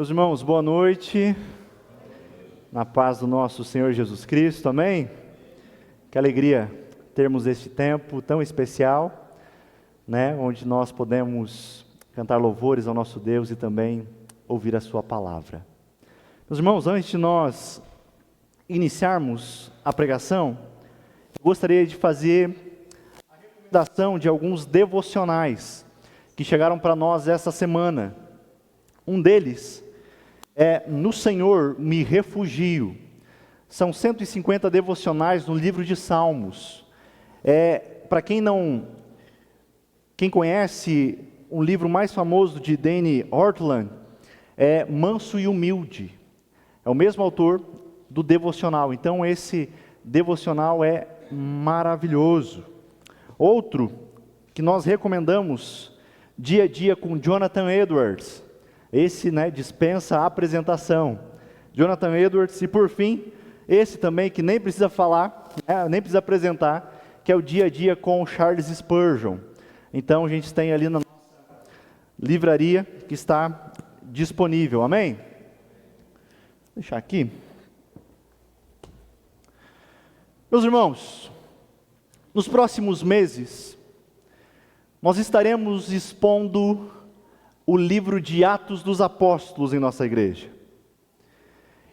Meus irmãos, boa noite, na paz do nosso Senhor Jesus Cristo, amém? Que alegria termos este tempo tão especial, onde nós podemos cantar louvores ao nosso Deus e também ouvir a sua palavra. Meus irmãos, antes de nós iniciarmos a pregação, eu gostaria de fazer a recomendação de alguns devocionais que chegaram para nós essa semana. Um deles é No Senhor me refugio. São 150 devocionais no livro de Salmos. Para quem conhece um livro mais famoso de Dane Ortland, é Manso e Humilde. É o mesmo autor do devocional. Então esse devocional é maravilhoso. Outro que nós recomendamos, Dia a Dia com Jonathan Edwards. Esse dispensa a apresentação. Jonathan Edwards. E por fim, esse também que nem precisa falar, nem precisa apresentar, que é o Dia a Dia com Charles Spurgeon. Então a gente tem ali na nossa livraria que está disponível, amém? Vou deixar aqui. Meus irmãos, nos próximos meses, nós estaremos expondo o livro de Atos dos Apóstolos em nossa igreja.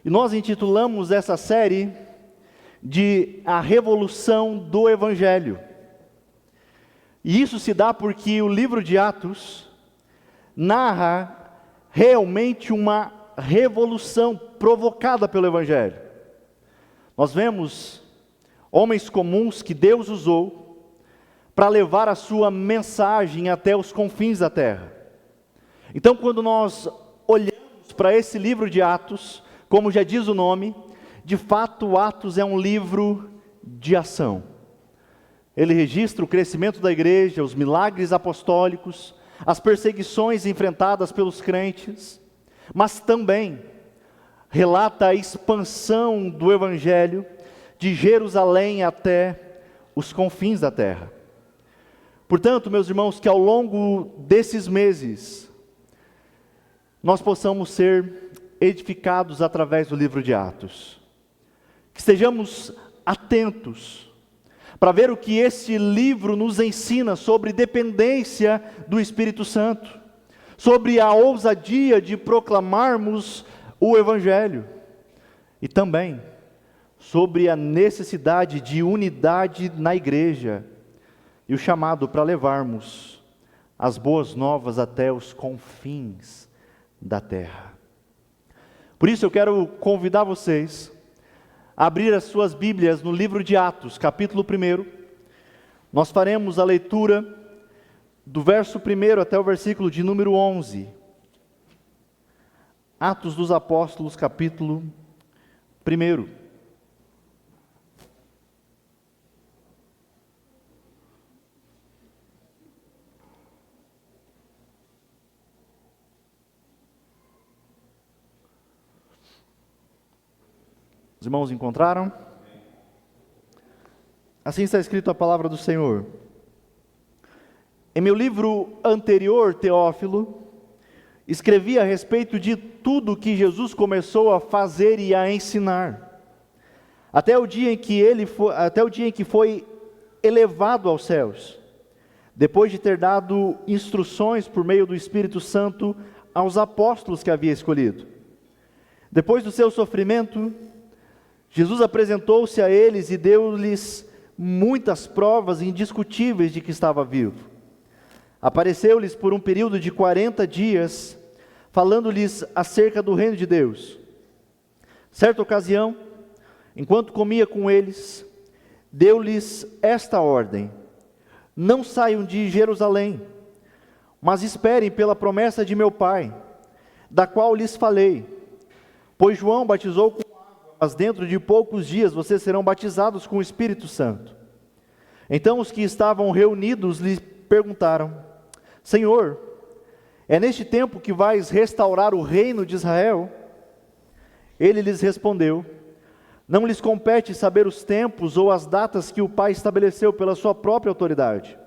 E nós intitulamos essa série de A Revolução do Evangelho. E isso se dá porque o livro de Atos narra realmente uma revolução provocada pelo Evangelho. Nós vemos homens comuns que Deus usou para levar a sua mensagem até os confins da terra. Então, quando nós olhamos para esse livro de Atos, como já diz o nome, de fato Atos é um livro de ação. Ele registra o crescimento da igreja, os milagres apostólicos, as perseguições enfrentadas pelos crentes, mas também relata a expansão do Evangelho de Jerusalém até os confins da terra. Portanto, meus irmãos, que ao longo desses meses, nós possamos ser edificados através do livro de Atos. Que estejamos atentos para ver o que esse livro nos ensina sobre dependência do Espírito Santo, sobre a ousadia de proclamarmos o Evangelho e também sobre a necessidade de unidade na igreja e o chamado para levarmos as boas novas até os confins da terra. Por isso eu quero convidar vocês a abrir as suas Bíblias no livro de Atos, capítulo 1. Nós faremos a leitura do verso 1 até o versículo de número 11. Atos dos Apóstolos, capítulo 1. Os irmãos encontraram? Assim está escrito a palavra do Senhor. Em meu livro anterior, Teófilo, escrevi a respeito de tudo que Jesus começou a fazer e a ensinar, até o dia em que foi elevado aos céus, depois de ter dado instruções por meio do Espírito Santo aos apóstolos que havia escolhido. Depois do seu sofrimento, Jesus apresentou-se a eles e deu-lhes muitas provas indiscutíveis de que estava vivo. Apareceu-lhes por um período de 40 dias, falando-lhes acerca do reino de Deus. Certa ocasião, enquanto comia com eles, deu-lhes esta ordem: não saiam de Jerusalém, mas esperem pela promessa de meu Pai, da qual lhes falei. Pois João batizou com mas dentro de poucos dias vocês serão batizados com o Espírito Santo. Então os que estavam reunidos lhe perguntaram: Senhor, é neste tempo que vais restaurar o reino de Israel? Ele lhes respondeu: não lhes compete saber os tempos ou as datas que o Pai estabeleceu pela sua própria autoridade,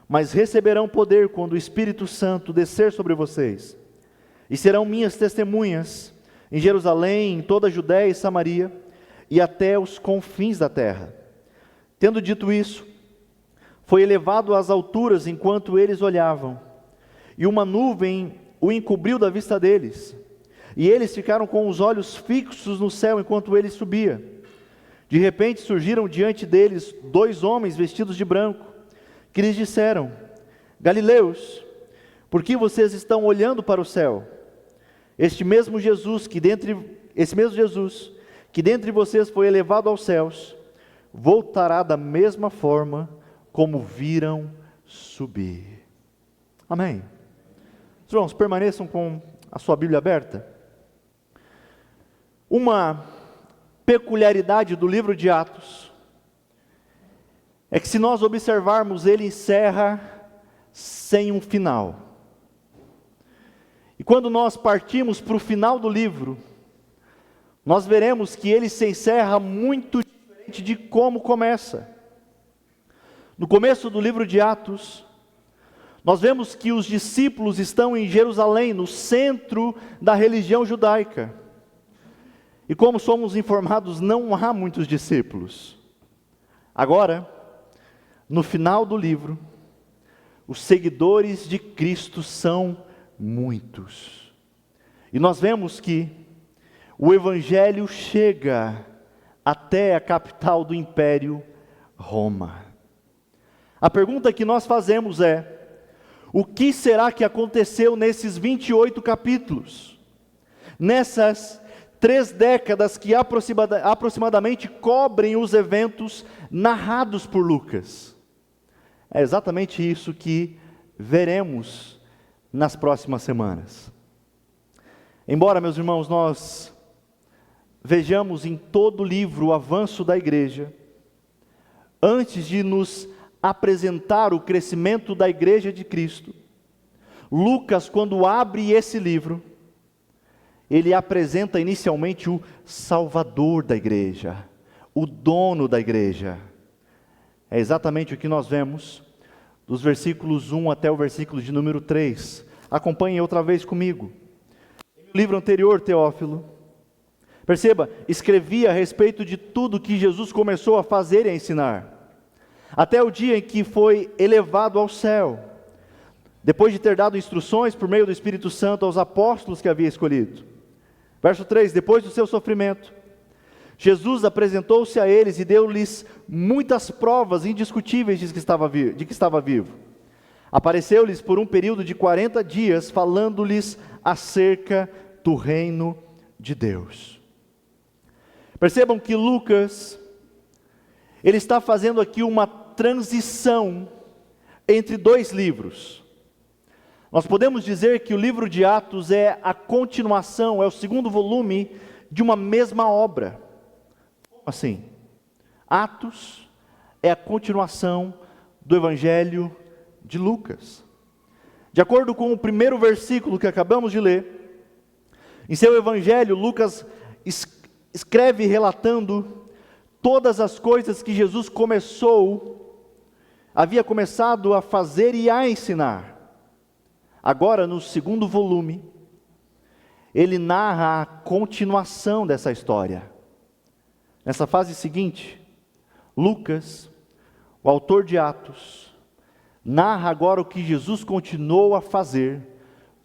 mas receberão poder quando o Espírito Santo descer sobre vocês, e serão minhas testemunhas em Jerusalém, em toda a Judéia e Samaria, e até os confins da terra. Tendo dito isso, foi elevado às alturas enquanto eles olhavam, e uma nuvem o encobriu da vista deles, e eles ficaram com os olhos fixos no céu enquanto ele subia. De repente surgiram diante deles 2 homens vestidos de branco, que lhes disseram: Galileus, por que vocês estão olhando para o céu? Esse mesmo Jesus que dentre vocês foi elevado aos céus, voltará da mesma forma como viram subir. Amém. Os irmãos, permaneçam com a sua Bíblia aberta. Uma peculiaridade do livro de Atos é que, se nós observarmos, ele encerra sem um final. E quando nós partimos para o final do livro, nós veremos que ele se encerra muito diferente de como começa. No começo do livro de Atos, nós vemos que os discípulos estão em Jerusalém, no centro da religião judaica. E como somos informados, não há muitos discípulos. Agora, no final do livro, os seguidores de Cristo são muitos. E nós vemos que o Evangelho chega até a capital do Império, Roma. A pergunta que nós fazemos é: o que será que aconteceu nesses 28 capítulos? Nessas 3 décadas que aproximadamente cobrem os eventos narrados por Lucas. É exatamente isso que veremos nas próximas semanas. Embora, meus irmãos, nós vejamos em todo o livro o avanço da igreja, antes de nos apresentar o crescimento da igreja de Cristo, Lucas, quando abre esse livro, ele apresenta inicialmente o Salvador da igreja, o dono da igreja. É exatamente o que nós vemos dos versículos 1 até o versículo de número 3. Acompanhem outra vez comigo. No livro anterior, Teófilo, perceba, escrevia a respeito de tudo que Jesus começou a fazer e a ensinar, até o dia em que foi elevado ao céu, depois de ter dado instruções por meio do Espírito Santo aos apóstolos que havia escolhido. Verso 3, depois do seu sofrimento, Jesus apresentou-se a eles e deu-lhes muitas provas indiscutíveis de que estava vivo. Apareceu-lhes por um período de 40 dias, falando-lhes acerca do reino de Deus. Percebam que Lucas, ele está fazendo aqui uma transição entre 2 livros. Nós podemos dizer que o livro de Atos é a continuação, é o segundo volume de uma mesma obra. Como assim? Atos é a continuação do Evangelho de Lucas. De acordo com o primeiro versículo que acabamos de ler, em seu Evangelho, Lucas escreve relatando todas as coisas que Jesus havia começado a fazer e a ensinar. Agora, no segundo volume, ele narra a continuação dessa história. Nessa fase seguinte, Lucas, o autor de Atos, narra agora o que Jesus continuou a fazer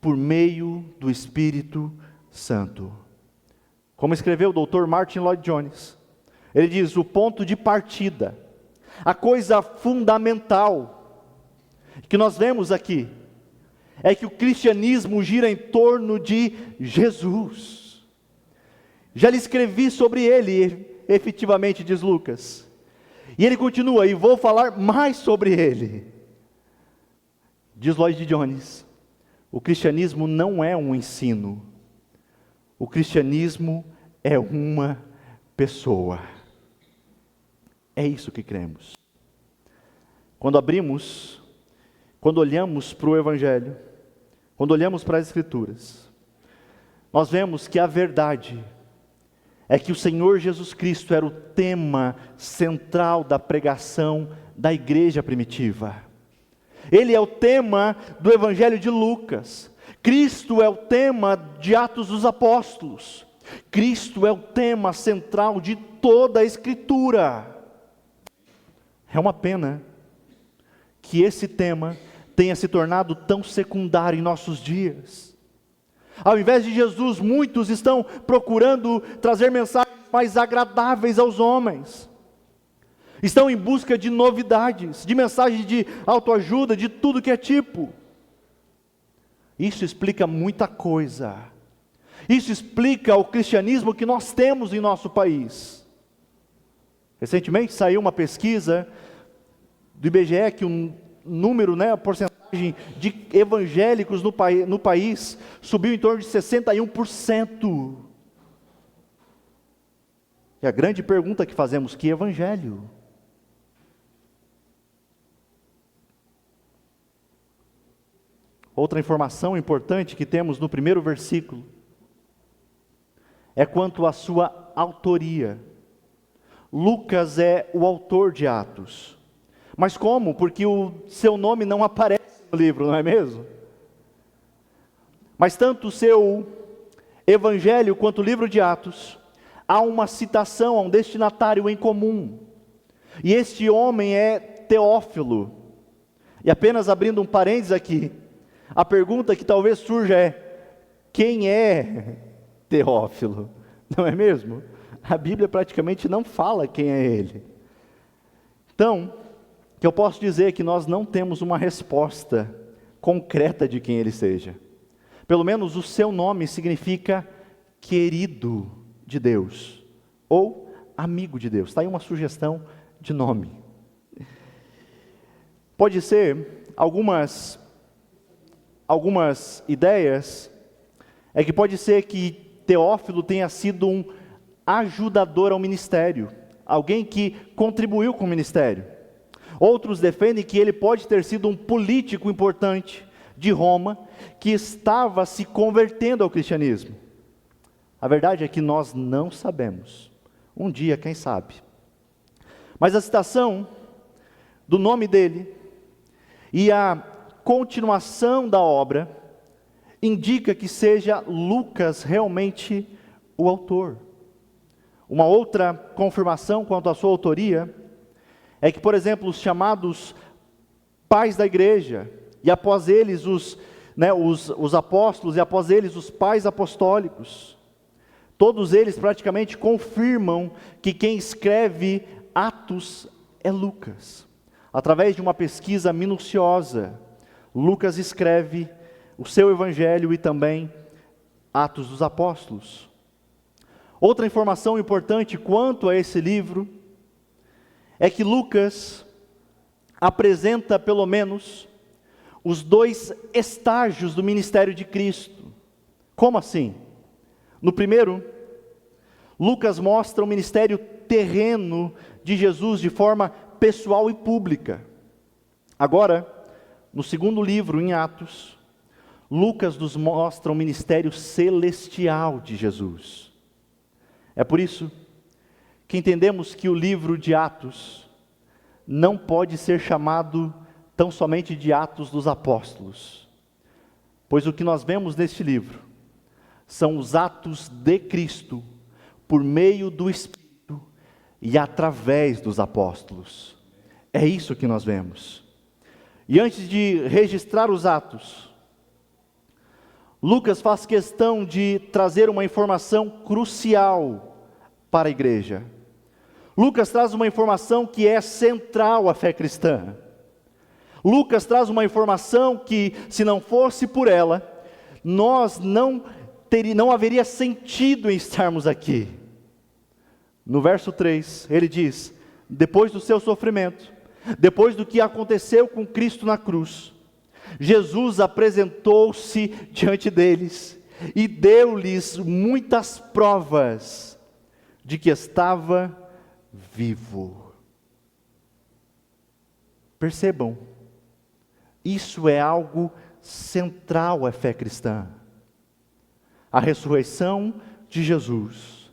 por meio do Espírito Santo. Como escreveu o Dr. Martin Lloyd Jones, ele diz: o ponto de partida, a coisa fundamental que nós vemos aqui, é que o cristianismo gira em torno de Jesus. Já lhe escrevi sobre ele, efetivamente, diz Lucas. E ele continua: e vou falar mais sobre ele. Diz Lloyd Jones: o cristianismo não é um ensino, o cristianismo é uma pessoa. É isso que cremos. Quando olhamos para o Evangelho, quando olhamos para as Escrituras, nós vemos que a verdade é que o Senhor Jesus Cristo era o tema central da pregação da igreja primitiva. Ele é o tema do Evangelho de Lucas. Cristo é o tema de Atos dos Apóstolos. Cristo é o tema central de toda a Escritura. É uma pena que esse tema tenha se tornado tão secundário em nossos dias. Ao invés de Jesus, muitos estão procurando trazer mensagens mais agradáveis aos homens. Estão em busca de novidades, de mensagens de autoajuda, de tudo que é tipo. Isso explica muita coisa. Isso explica o cristianismo que nós temos em nosso país. Recentemente saiu uma pesquisa do IBGE que um número, a porcentagem de evangélicos no país subiu em torno de 61%. E a grande pergunta que fazemos: que evangelho? Outra informação importante que temos no primeiro versículo é quanto à sua autoria. Lucas é o autor de Atos. Mas como? Porque o seu nome não aparece no livro, não é mesmo? Mas tanto o seu evangelho quanto o livro de Atos, há uma citação a um destinatário em comum. E este homem é Teófilo. E apenas abrindo um parênteses aqui, a pergunta que talvez surja é: quem é Teófilo? Não é mesmo? A Bíblia praticamente não fala quem é ele. Então, o que eu posso dizer é que nós não temos uma resposta concreta de quem ele seja. Pelo menos o seu nome significa querido de Deus, ou amigo de Deus. Está aí uma sugestão de nome. Pode ser algumas ideias, é que pode ser que Teófilo tenha sido um ajudador ao ministério, alguém que contribuiu com o ministério. Outros defendem que ele pode ter sido um político importante de Roma, que estava se convertendo ao cristianismo. A verdade é que nós não sabemos. Um dia, quem sabe. Mas a citação do nome dele e a continuação da obra indica que seja Lucas realmente o autor. Uma outra confirmação quanto à sua autoria é que, por exemplo, os chamados pais da igreja, e após eles os apóstolos, e após eles os pais apostólicos, todos eles praticamente confirmam que quem escreve Atos é Lucas. Através de uma pesquisa minuciosa, Lucas escreve o seu evangelho e também Atos dos Apóstolos. Outra informação importante quanto a esse livro é que Lucas apresenta pelo menos os 2 estágios do ministério de Cristo. Como assim? No primeiro, Lucas mostra o ministério terreno de Jesus de forma pessoal e pública. Agora, no segundo livro, em Atos, Lucas nos mostra o ministério celestial de Jesus. É por isso que entendemos que o livro de Atos não pode ser chamado tão somente de Atos dos Apóstolos, pois o que nós vemos neste livro são os atos de Cristo, por meio do Espírito e através dos apóstolos. É isso que nós vemos. E antes de registrar os atos, Lucas faz questão de trazer uma informação crucial para a igreja. Lucas traz uma informação que é central à fé cristã. Lucas traz uma informação que, se não fosse por ela, nós não haveria sentido em estarmos aqui. No verso 3, ele diz: depois do seu sofrimento, depois do que aconteceu com Cristo na cruz, Jesus apresentou-se diante deles e deu-lhes muitas provas de que estava vivo. Percebam, isso é algo central à fé cristã. A ressurreição de Jesus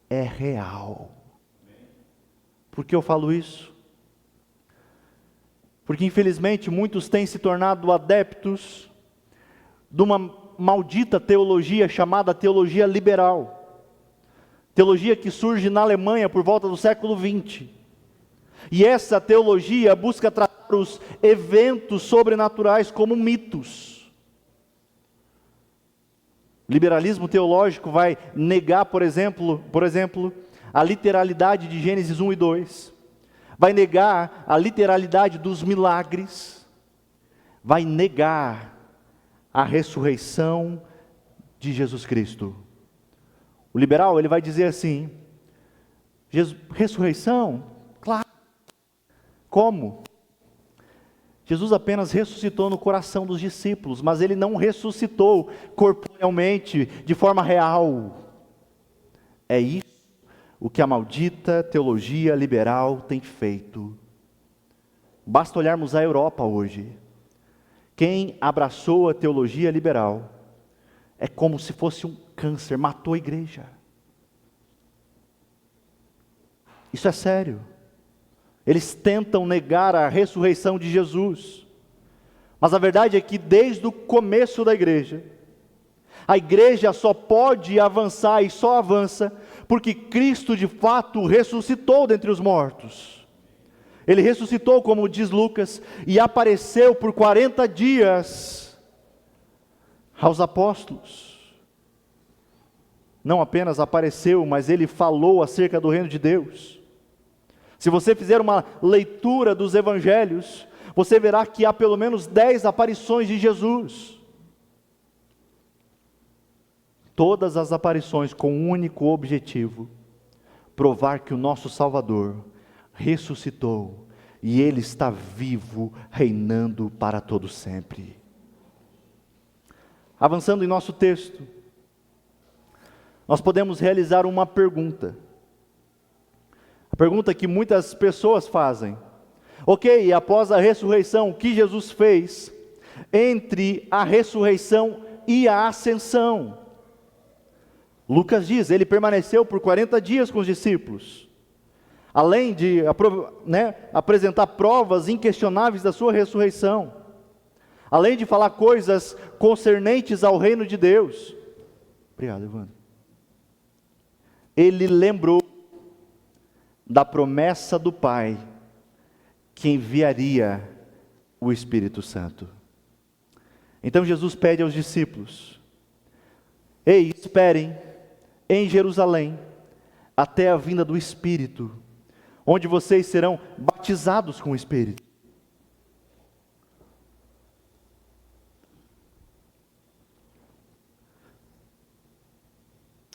é real. Por que eu falo isso? Porque infelizmente muitos têm se tornado adeptos de uma maldita teologia chamada teologia liberal. Teologia que surge na Alemanha por volta do século XX. E essa teologia busca tratar os eventos sobrenaturais como mitos. O liberalismo teológico vai negar, por exemplo, a literalidade de Gênesis 1 e 2. Vai negar a literalidade dos milagres. Vai negar a ressurreição de Jesus Cristo. O liberal, ele vai dizer assim: ressurreição? Claro. Como? Jesus apenas ressuscitou no coração dos discípulos, mas ele não ressuscitou corporealmente, de forma real. É isso o que a maldita teologia liberal tem feito. Basta olharmos a Europa hoje. Quem abraçou a teologia liberal é como se fosse um câncer, matou a igreja. Isso é sério. Eles tentam negar a ressurreição de Jesus. Mas a verdade é que desde o começo da igreja, a igreja só pode avançar e só avança porque Cristo de fato ressuscitou dentre os mortos. Ele ressuscitou, como diz Lucas, e apareceu por 40 dias aos apóstolos. Não apenas apareceu, mas ele falou acerca do reino de Deus. Se você fizer uma leitura dos evangelhos, você verá que há pelo menos 10 aparições de Jesus. Todas as aparições com um único objetivo: provar que o nosso Salvador ressuscitou e Ele está vivo, reinando para todo sempre. Avançando em nosso texto, nós podemos realizar uma pergunta. A pergunta que muitas pessoas fazem: ok, após a ressurreição, o que Jesus fez entre a ressurreição e a ascensão? Lucas diz, ele permaneceu por 40 dias com os discípulos, além de apresentar provas inquestionáveis da sua ressurreição, além de falar coisas concernentes ao reino de Deus. Obrigado, Evandro. Ele lembrou da promessa do Pai, que enviaria o Espírito Santo. Então Jesus pede aos discípulos: ei, esperem em Jerusalém, até a vinda do Espírito, onde vocês serão batizados com o Espírito.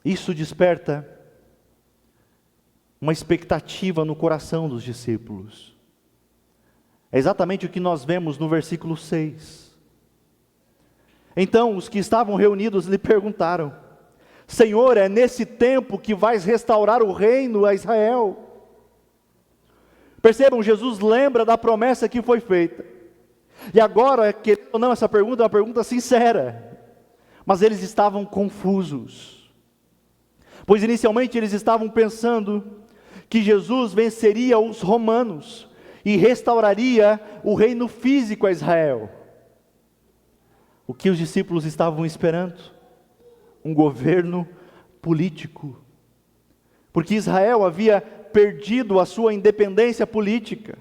Isso desperta uma expectativa no coração dos discípulos. É exatamente o que nós vemos no versículo 6. Então os que estavam reunidos lhe perguntaram: Senhor, é nesse tempo que vais restaurar o reino a Israel? Percebam, Jesus lembra da promessa que foi feita. E agora, querendo ou não, essa pergunta é uma pergunta sincera. Mas eles estavam confusos. Pois inicialmente eles estavam pensando que Jesus venceria os romanos e restauraria o reino físico a Israel. O que os discípulos estavam esperando? Um governo político. Porque Israel havia perdido a sua independência política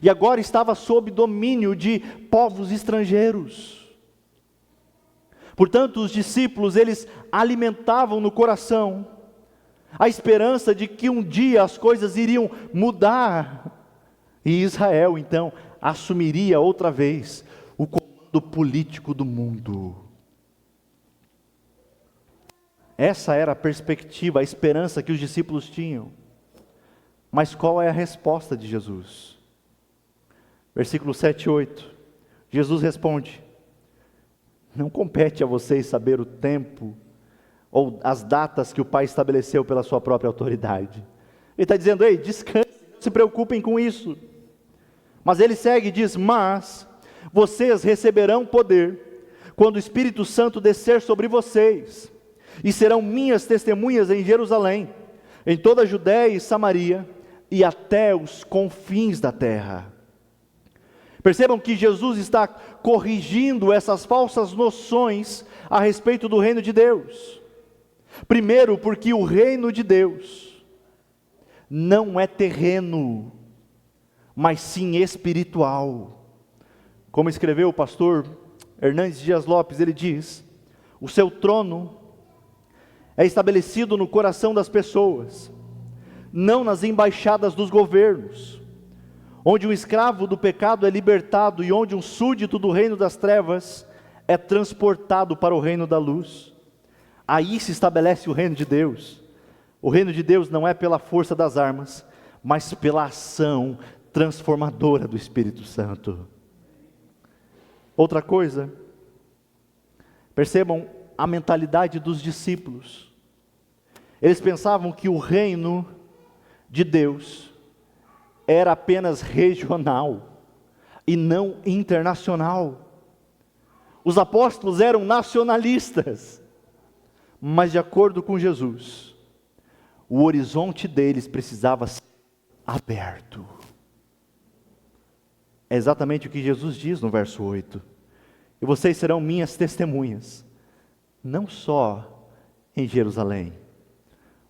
e agora estava sob domínio de povos estrangeiros. Portanto, os discípulos, eles alimentavam no coração a esperança de que um dia as coisas iriam mudar e Israel então assumiria outra vez o comando político do mundo. Essa era a perspectiva, a esperança que os discípulos tinham. Mas qual é a resposta de Jesus? Versículo 7 e 8. Jesus responde: não compete a vocês saber o tempo ou as datas que o Pai estabeleceu pela sua própria autoridade. Ele está dizendo: ei, descansem, não se preocupem com isso. Mas ele segue e diz: mas vocês receberão poder quando o Espírito Santo descer sobre vocês, e serão minhas testemunhas em Jerusalém, em toda a Judéia e Samaria, e até os confins da terra. Percebam que Jesus está corrigindo essas falsas noções a respeito do reino de Deus. Primeiro, porque o reino de Deus não é terreno, mas sim espiritual. Como escreveu o pastor Hernandes Dias Lopes, ele diz: o seu trono é estabelecido no coração das pessoas, não nas embaixadas dos governos, onde um escravo do pecado é libertado e onde um súdito do reino das trevas é transportado para o reino da luz. Aí se estabelece o reino de Deus. O reino de Deus não é pela força das armas, mas pela ação transformadora do Espírito Santo. Outra coisa, percebam a mentalidade dos discípulos. Eles pensavam que o reino de Deus era apenas regional e não internacional. Os apóstolos eram nacionalistas, mas de acordo com Jesus, o horizonte deles precisava ser aberto. É exatamente o que Jesus diz no verso 8: e vocês serão minhas testemunhas, não só em Jerusalém,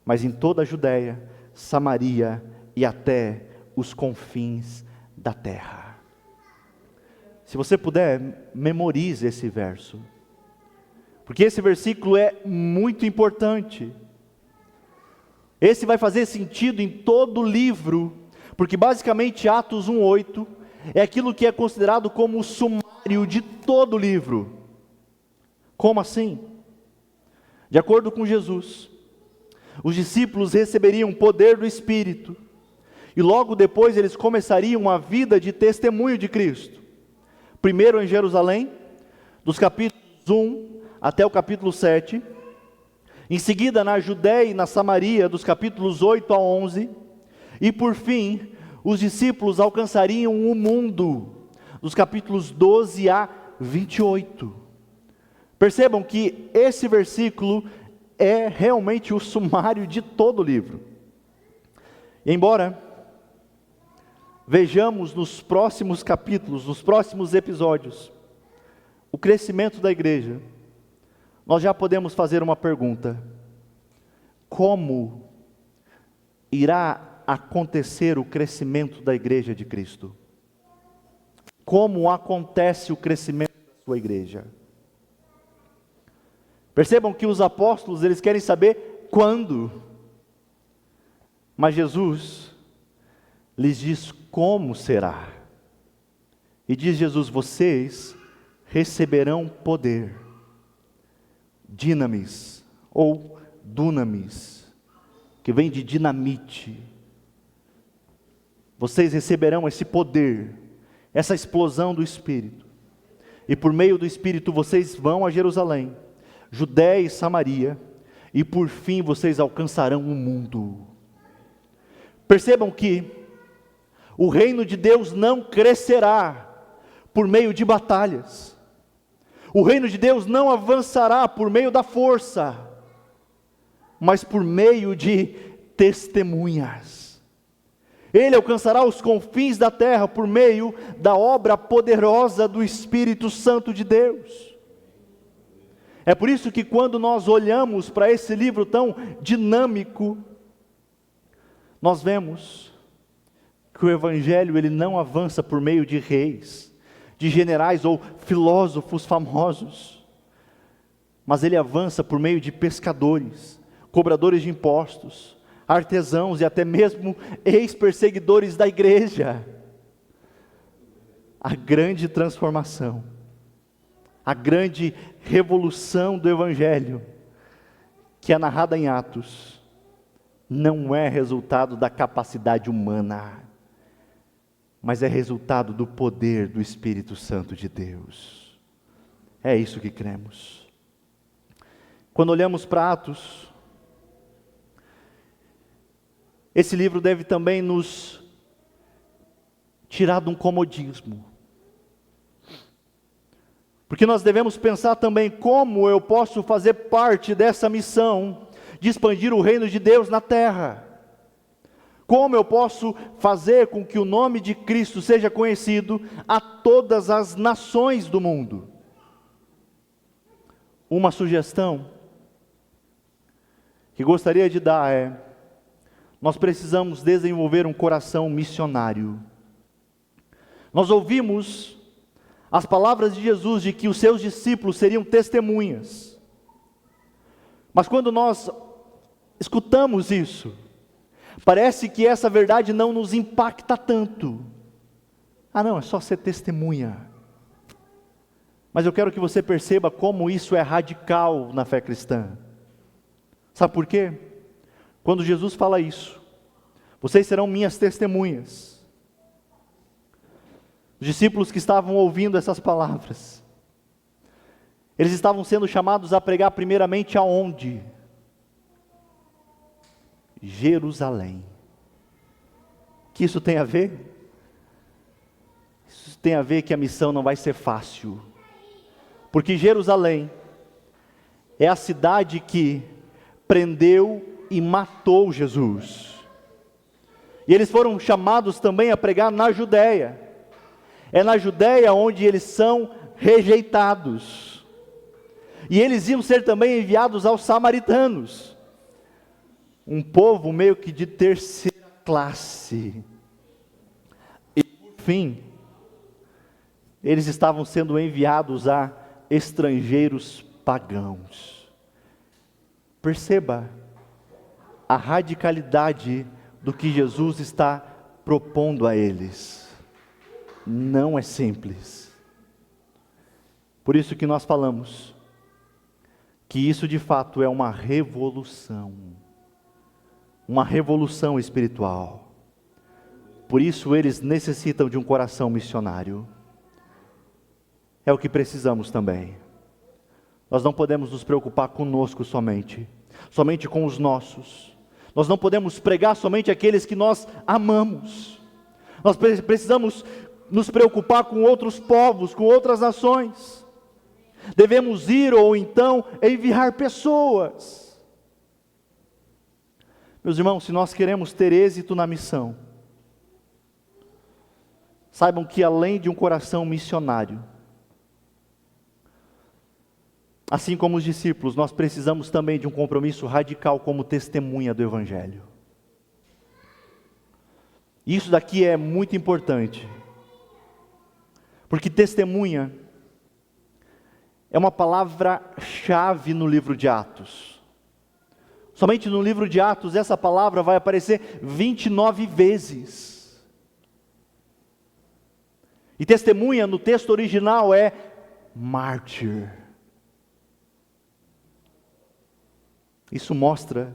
mas em toda a Judéia, Samaria e até os confins da terra. Se você puder, memorize esse verso, porque esse versículo é muito importante. Esse vai fazer sentido em todo o livro, porque basicamente Atos 1:8 é aquilo que é considerado como o sumário de todo o livro. Como assim? De acordo com Jesus, os discípulos receberiam poder do Espírito, e logo depois eles começariam uma vida de testemunho de Cristo. Primeiro em Jerusalém, dos capítulos 1 até o capítulo 7. Em seguida na Judéia e na Samaria, dos capítulos 8 a 11. E por fim, os discípulos alcançariam o mundo, dos capítulos 12 a 28. Percebam que esse versículo é realmente o sumário de todo o livro. E embora vejamos nos próximos capítulos, nos próximos episódios, o crescimento da igreja, nós já podemos fazer uma pergunta: como irá acontecer o crescimento da igreja de Cristo? Como acontece o crescimento da sua igreja? Percebam que os apóstolos, eles querem saber quando, mas Jesus lhes diz como será. E diz Jesus: vocês receberão poder, dinamis, ou dunamis, que vem de dinamite. Vocês receberão esse poder, essa explosão do Espírito, e por meio do Espírito vocês vão a Jerusalém, Judéia e Samaria, e por fim vocês alcançarão o mundo. Percebam que o reino de Deus não crescerá por meio de batalhas. O reino de Deus não avançará por meio da força, mas por meio de testemunhas. Ele alcançará os confins da terra por meio da obra poderosa do Espírito Santo de Deus. É por isso que quando nós olhamos para esse livro tão dinâmico, nós vemos que o Evangelho ele não avança por meio de reis, de generais ou filósofos famosos, mas ele avança por meio de pescadores, cobradores de impostos, artesãos e até mesmo ex-perseguidores da igreja. A grande transformação, a grande revolução do Evangelho, que é narrada em Atos, não é resultado da capacidade humana, mas é resultado do poder do Espírito Santo de Deus. É isso que cremos. Quando olhamos para Atos, esse livro deve também nos tirar de um comodismo, porque nós devemos pensar também como eu posso fazer parte dessa missão de expandir o reino de Deus na terra. Como eu posso fazer com que o nome de Cristo seja conhecido a todas as nações do mundo? Uma sugestão que gostaria de dar é: nós precisamos desenvolver um coração missionário. Nós ouvimos as palavras de Jesus de que os seus discípulos seriam testemunhas. Mas quando nós escutamos isso, parece que essa verdade não nos impacta tanto. Ah não, é só ser testemunha. Mas eu quero que você perceba como isso é radical na fé cristã. Sabe por quê? Quando Jesus fala isso: vocês serão minhas testemunhas. Os discípulos que estavam ouvindo essas palavras, eles estavam sendo chamados a pregar primeiramente aonde? Jerusalém. O que isso tem a ver? Isso tem a ver que a missão não vai ser fácil. Porque Jerusalém é a cidade que prendeu e matou Jesus. E eles foram chamados também a pregar na Judéia. É na Judéia onde eles são rejeitados. E eles iam ser também enviados aos samaritanos, um povo meio que de terceira classe. E por fim, eles estavam sendo enviados a estrangeiros pagãos. Perceba a radicalidade do que Jesus está propondo a eles. Não é simples. Por isso que nós falamos que isso de fato é uma revolução espiritual. Por isso eles necessitam de um coração missionário. É o que precisamos também. Nós não podemos nos preocupar conosco somente com os nossos. Nós não podemos pregar somente aqueles que nós amamos. Nós precisamos nos preocupar com outros povos, com outras nações. Devemos ir ou então enviar pessoas. Meus irmãos, se nós queremos ter êxito na missão, saibam que além de um coração missionário, assim como os discípulos, nós precisamos também de um compromisso radical como testemunha do Evangelho. Isso daqui é muito importante, porque testemunha é uma palavra-chave no livro de Atos. Somente no livro de Atos essa palavra vai aparecer 29 vezes. E testemunha no texto original é mártir. Isso mostra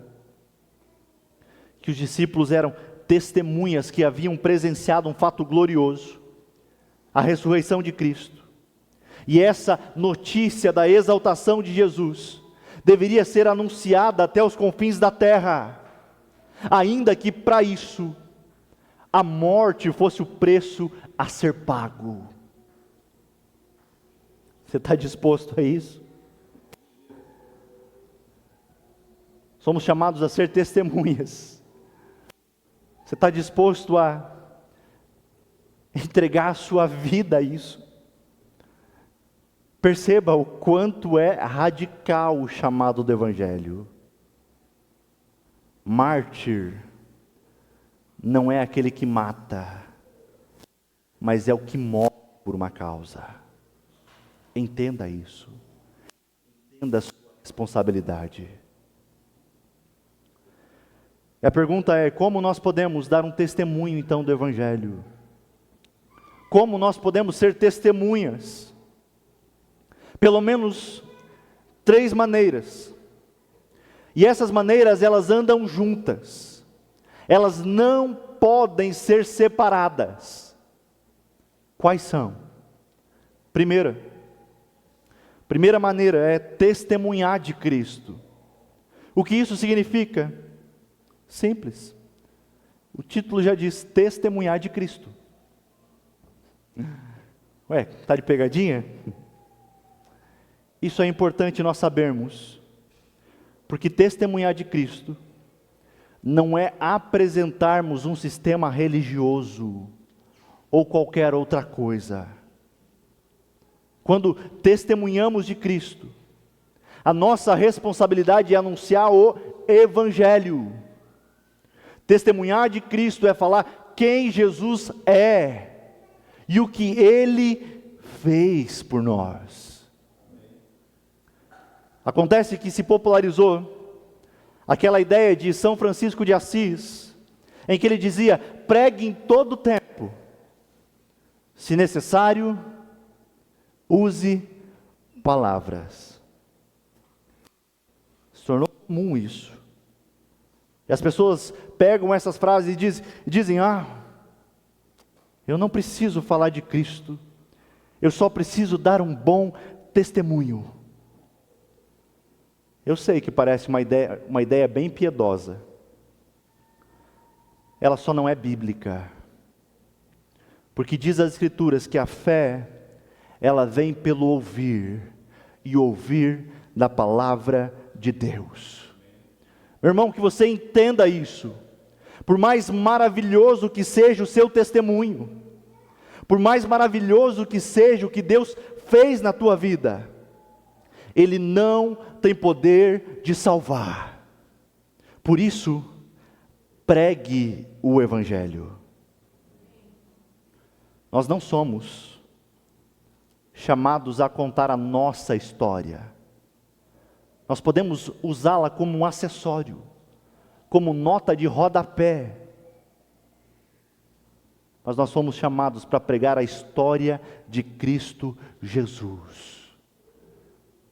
que os discípulos eram testemunhas que haviam presenciado um fato glorioso, a ressurreição de Cristo. E essa notícia da exaltação de Jesus deveria ser anunciada até os confins da terra, ainda que para isso a morte fosse o preço a ser pago. Você está disposto a isso? Somos chamados a ser testemunhas. Você está disposto a entregar a sua vida a isso? Perceba o quanto é radical o chamado do Evangelho. Mártir não é aquele que mata, mas é o que morre por uma causa. Entenda isso. Entenda a sua responsabilidade. E a pergunta é: como nós podemos dar um testemunho então do Evangelho? Como nós podemos ser testemunhas? Pelo menos 3 maneiras. E essas maneiras, elas andam juntas. Elas não podem ser separadas. Quais são? Primeira maneira é testemunhar de Cristo. O que isso significa? Simples. O título já diz: testemunhar de Cristo. Ué, está de pegadinha? Isso é importante nós sabermos, porque testemunhar de Cristo não é apresentarmos um sistema religioso ou qualquer outra coisa. Quando testemunhamos de Cristo, a nossa responsabilidade é anunciar o Evangelho. Testemunhar de Cristo é falar quem Jesus é e o que Ele fez por nós. Acontece que se popularizou aquela ideia de São Francisco de Assis, em que ele dizia: pregue em todo tempo, se necessário, use palavras. Se tornou comum isso. E as pessoas pegam essas frases e dizem: eu não preciso falar de Cristo, eu só preciso dar um bom testemunho. Eu sei que parece uma ideia bem piedosa. Ela só não é bíblica. Porque diz as Escrituras que a fé, ela vem pelo ouvir, e ouvir da palavra de Deus. Meu irmão, que você entenda isso. Por mais maravilhoso que seja o seu testemunho, por mais maravilhoso que seja o que Deus fez na tua vida, Ele não tem poder de salvar. Por isso, pregue o Evangelho. Nós não somos chamados a contar a nossa história. Nós podemos usá-la como um acessório, como nota de rodapé. Mas nós somos chamados para pregar a história de Cristo Jesus.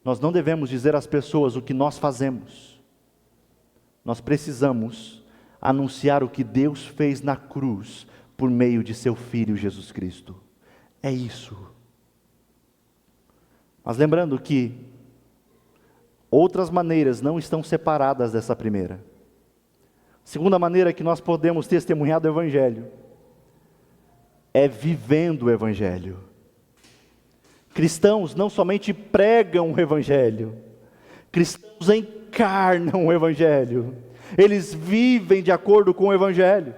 Nós não devemos dizer às pessoas o que nós fazemos. Nós precisamos anunciar o que Deus fez na cruz por meio de seu Filho Jesus Cristo. É isso. Mas lembrando que outras maneiras não estão separadas dessa primeira. Segunda maneira que nós podemos testemunhar do Evangelho é vivendo o Evangelho. Cristãos não somente pregam o Evangelho, cristãos encarnam o Evangelho, eles vivem de acordo com o Evangelho.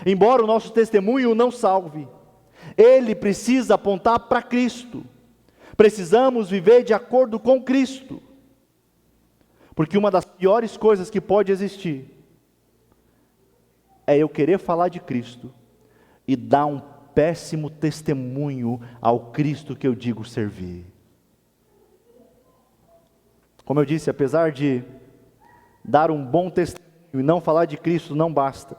Embora o nosso testemunho não salve, ele precisa apontar para Cristo. Precisamos viver de acordo com Cristo, porque uma das piores coisas que pode existir é eu querer falar de Cristo e dar um péssimo testemunho ao Cristo que eu digo servir. Como eu disse, apesar de dar um bom testemunho e não falar de Cristo, não basta.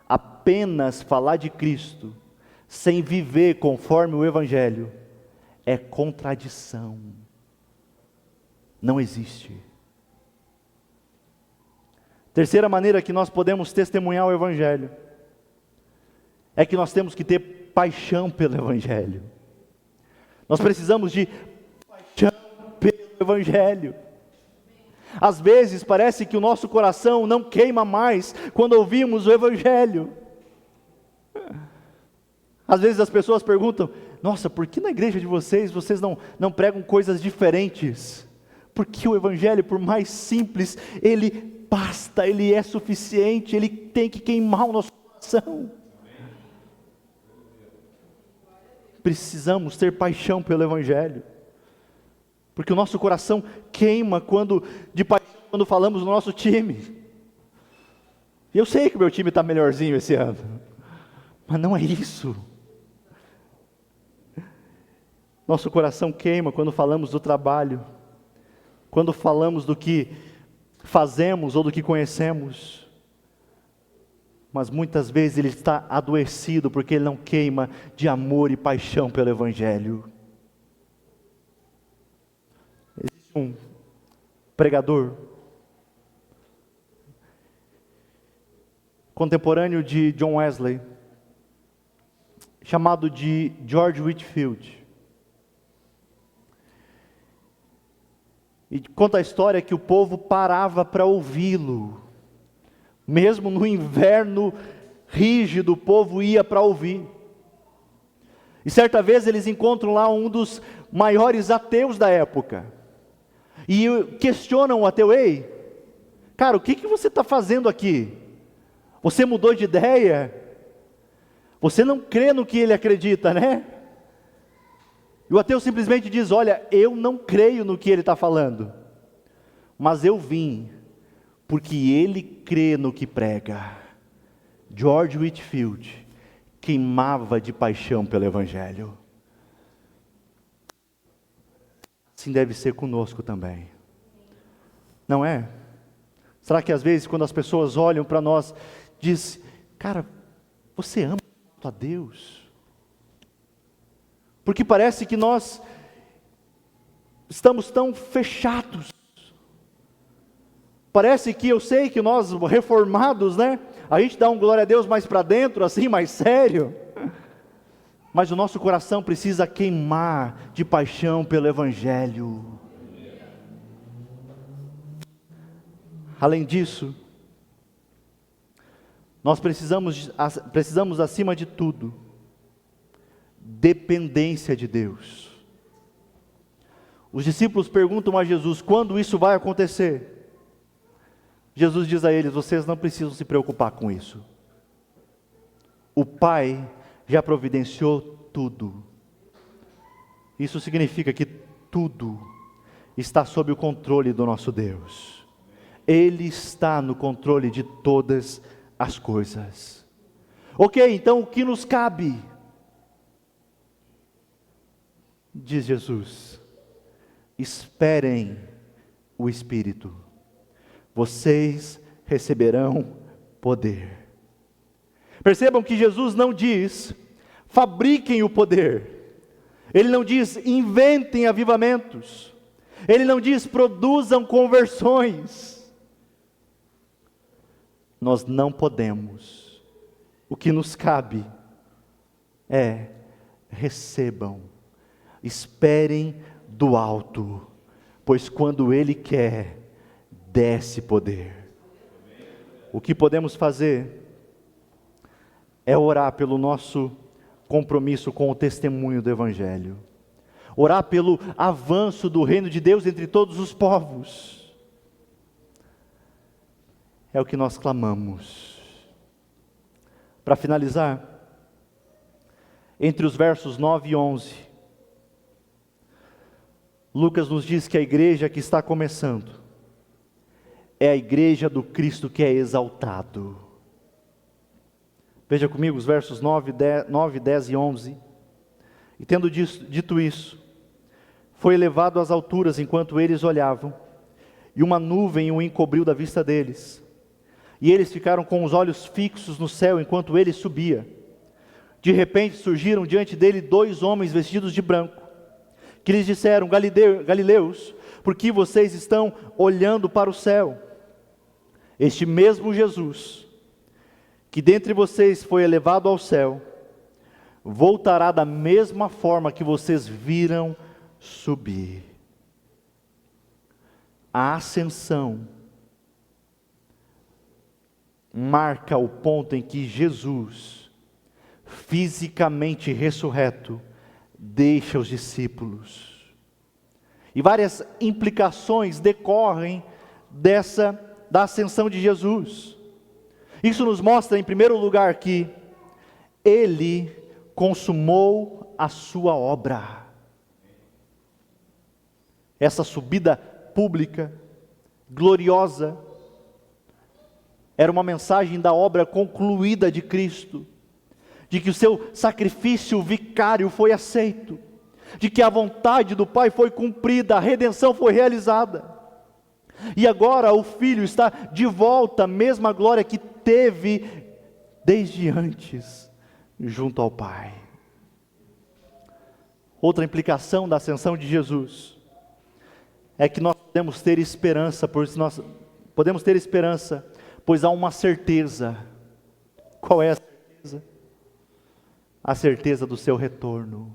Apenas falar de Cristo, sem viver conforme o Evangelho, é contradição. Não existe. Terceira maneira que nós podemos testemunhar o Evangelho é que nós temos que ter paixão pelo Evangelho. Nós precisamos de paixão pelo Evangelho. Às vezes parece que o nosso coração não queima mais quando ouvimos o Evangelho. Às vezes as pessoas perguntam: nossa, por que na igreja de vocês não pregam coisas diferentes? Porque o Evangelho, por mais simples, ele basta, ele é suficiente, ele tem que queimar o nosso coração. Precisamos ter paixão pelo Evangelho, porque o nosso coração queima de paixão quando falamos no nosso time. E eu sei que o meu time está melhorzinho esse ano, mas não é isso. Nosso coração queima quando falamos do trabalho, quando falamos do que fazemos ou do que conhecemos. Mas muitas vezes ele está adoecido porque ele não queima de amor e paixão pelo Evangelho. Existe um pregador contemporâneo de John Wesley, chamado de George Whitefield. E conta a história que o povo parava para ouvi-lo. Mesmo no inverno rígido, o povo ia para ouvir. E certa vez eles encontram lá um dos maiores ateus da época. E questionam o ateu: ei, Cara, o que você está fazendo aqui? Você mudou de ideia? Você não crê no que ele acredita, né? E o ateu simplesmente diz: olha, eu não creio no que ele está falando, mas eu vim porque ele crê no que prega. George Whitefield queimava de paixão pelo Evangelho. Assim deve ser conosco também, não é? Será que às vezes quando as pessoas olham para nós, diz: cara, você ama a Deus? Porque parece que nós estamos tão fechados. Parece que, eu sei que nós reformados, né? A gente dá um glória a Deus mais para dentro, assim, mais sério. Mas o nosso coração precisa queimar de paixão pelo Evangelho. Além disso, nós precisamos acima de tudo, dependência de Deus. Os discípulos perguntam a Jesus: quando isso vai acontecer? Jesus diz a eles: vocês não precisam se preocupar com isso. O Pai já providenciou tudo. Isso significa que tudo está sob o controle do nosso Deus. Ele está no controle de todas as coisas. Ok, então o que nos cabe? Diz Jesus: esperem o Espírito. Vocês receberão poder. Percebam que Jesus não diz: fabriquem o poder. Ele não diz: inventem avivamentos. Ele não diz: produzam conversões. Nós não podemos. O que nos cabe é: recebam, esperem do alto, pois quando Ele quer, desce poder. O que podemos fazer é orar pelo nosso compromisso com o testemunho do Evangelho, orar pelo avanço do reino de Deus entre todos os povos. É o que nós clamamos. Para finalizar, entre os versos 9 e 11, Lucas nos diz que a igreja que está começando é a igreja do Cristo que é exaltado. Veja comigo os versos 9, 10 e 11. E tendo dito isso, foi elevado às alturas enquanto eles olhavam, e uma nuvem o encobriu da vista deles. E eles ficaram com os olhos fixos no céu enquanto ele subia. De repente surgiram diante dele 2 homens vestidos de branco, que lhes disseram: Galileus, por que vocês estão olhando para o céu? Este mesmo Jesus, que dentre vocês foi elevado ao céu, voltará da mesma forma que vocês viram subir. A ascensão marca o ponto em que Jesus, fisicamente ressurreto, deixa os discípulos. E várias implicações decorrem da ascensão de Jesus. Isso nos mostra, em primeiro lugar, que Ele consumou a sua obra. Essa subida pública, gloriosa, era uma mensagem da obra concluída de Cristo, de que o seu sacrifício vicário foi aceito, de que a vontade do Pai foi cumprida, a redenção foi realizada. E agora o Filho está de volta, a mesma glória que teve desde antes, junto ao Pai. Outra implicação da ascensão de Jesus é que nós podemos ter esperança, pois há uma certeza. Qual é a certeza? A certeza do seu retorno.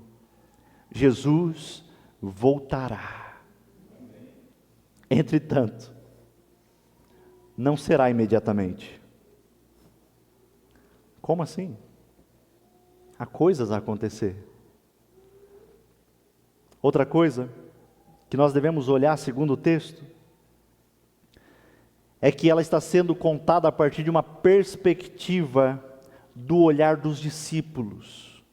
Jesus voltará. Entretanto, não será imediatamente. Como assim? Há coisas a acontecer. Outra coisa que nós devemos olhar, segundo o texto, é que ela está sendo contada a partir de uma perspectiva do olhar dos discípulos.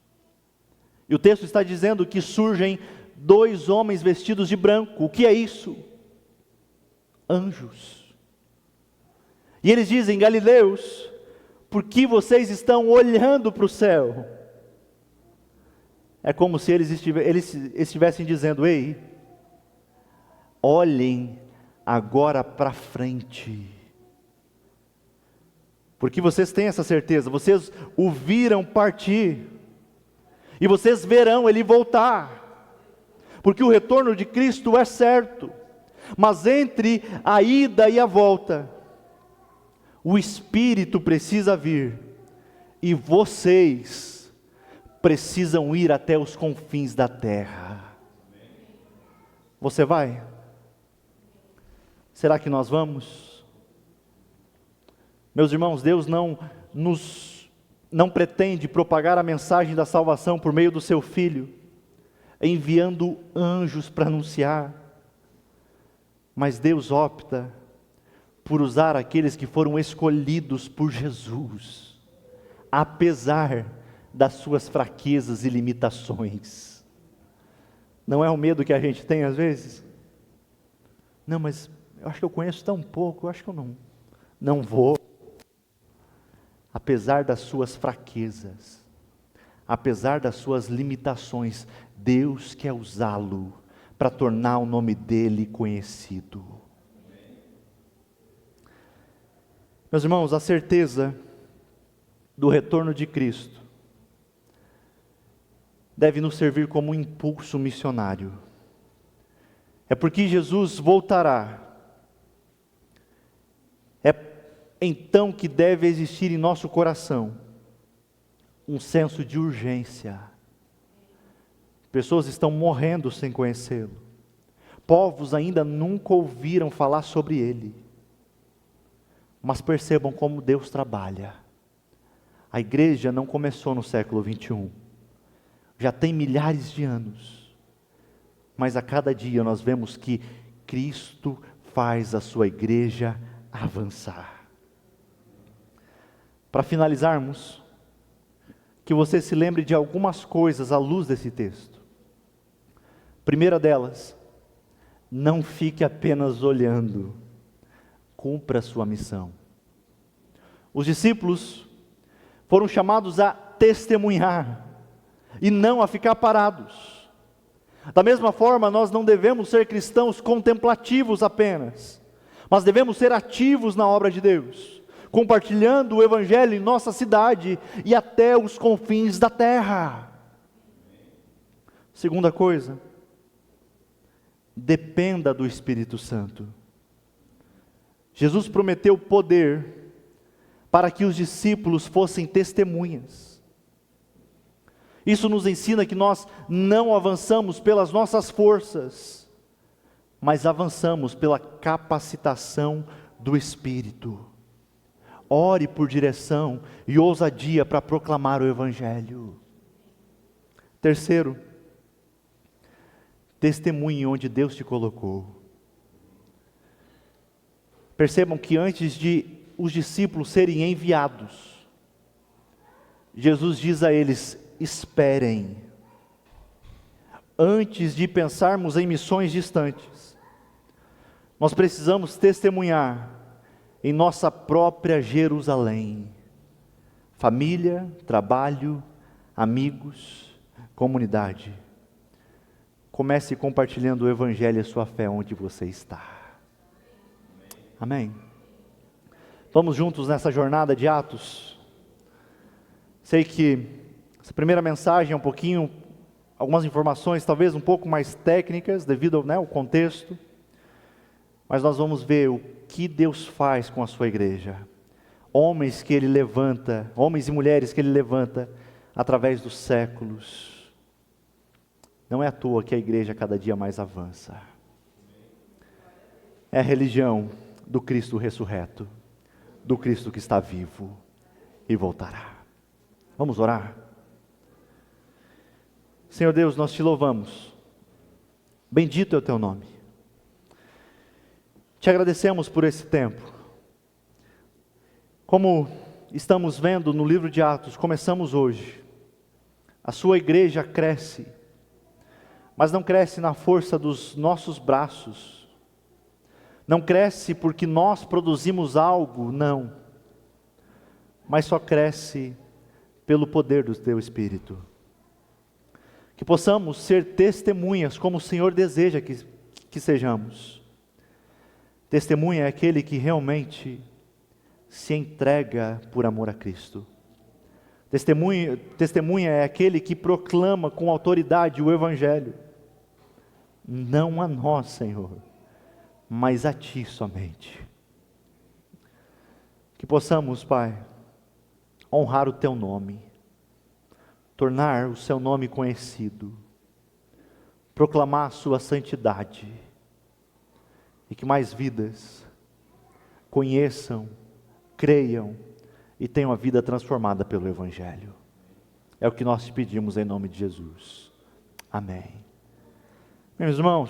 E o texto está dizendo que surgem 2 homens vestidos de branco. O que é isso? Anjos. E eles dizem: Galileus, por que vocês estão olhando para o céu? É como se eles estivessem dizendo: ei, olhem agora para frente. Porque vocês têm essa certeza, vocês o viram partir, e vocês verão ele voltar, porque o retorno de Cristo é certo, mas entre a ida e a volta, o Espírito precisa vir, e vocês precisam ir até os confins da terra. Você vai? Será que nós vamos? Meus irmãos, Deus não pretende propagar a mensagem da salvação por meio do seu Filho, enviando anjos para anunciar, mas Deus opta por usar aqueles que foram escolhidos por Jesus, apesar das suas fraquezas e limitações. Não é o medo que a gente tem às vezes? Não, mas eu acho que eu conheço tão pouco, eu acho que eu não vou. Apesar das suas fraquezas, apesar das suas limitações, Deus quer usá-lo para tornar o nome dele conhecido. Meus irmãos, a certeza do retorno de Cristo deve nos servir como um impulso missionário. É porque Jesus voltará. Então que deve existir em nosso coração um senso de urgência. Pessoas estão morrendo sem conhecê-lo. Povos ainda nunca ouviram falar sobre ele. Mas percebam como Deus trabalha. A igreja não começou no século 21. Já tem milhares de anos. Mas a cada dia nós vemos que Cristo faz a sua igreja avançar. Para finalizarmos, que você se lembre de algumas coisas à luz desse texto. Primeira delas, não fique apenas olhando, cumpra a sua missão. Os discípulos foram chamados a testemunhar, e não a ficar parados. Da mesma forma, nós não devemos ser cristãos contemplativos apenas, mas devemos ser ativos na obra de Deus, compartilhando o Evangelho em nossa cidade e até os confins da terra. Segunda coisa, dependa do Espírito Santo. Jesus prometeu poder para que os discípulos fossem testemunhas. Isso nos ensina que nós não avançamos pelas nossas forças, mas avançamos pela capacitação do Espírito. Ore por direção e ousadia para proclamar o Evangelho. Terceiro, testemunhe onde Deus te colocou. Percebam que antes de os discípulos serem enviados, Jesus diz a eles: esperem. Antes de pensarmos em missões distantes, nós precisamos testemunhar em nossa própria Jerusalém. Família, trabalho, amigos, comunidade. Comece compartilhando o Evangelho e a sua fé onde você está. Amém? Vamos juntos nessa jornada de Atos? Sei que essa primeira mensagem é um pouquinho, algumas informações talvez um pouco mais técnicas, devido ao contexto. Mas nós vamos ver o que Deus faz com a sua igreja. Homens que Ele levanta, homens e mulheres que Ele levanta através dos séculos. Não é à toa que a igreja cada dia mais avança. É a religião do Cristo ressurreto, do Cristo que está vivo e voltará. Vamos orar? Senhor Deus, nós te louvamos. Bendito é o teu nome. Te agradecemos por esse tempo. Como estamos vendo no livro de Atos, começamos hoje, a sua igreja cresce, mas não cresce na força dos nossos braços, não cresce porque nós produzimos algo, não, mas só cresce pelo poder do Teu Espírito. Que possamos ser testemunhas, como o Senhor deseja que sejamos. Testemunha é aquele que realmente se entrega por amor a Cristo. Testemunha é aquele que proclama com autoridade o Evangelho. Não a nós, Senhor, mas a Ti somente. Que possamos, Pai, honrar o Teu nome, tornar o Seu nome conhecido, proclamar a Sua santidade, e que mais vidas conheçam, creiam e tenham a vida transformada pelo Evangelho. É o que nós te pedimos em nome de Jesus. Amém. Meus irmãos,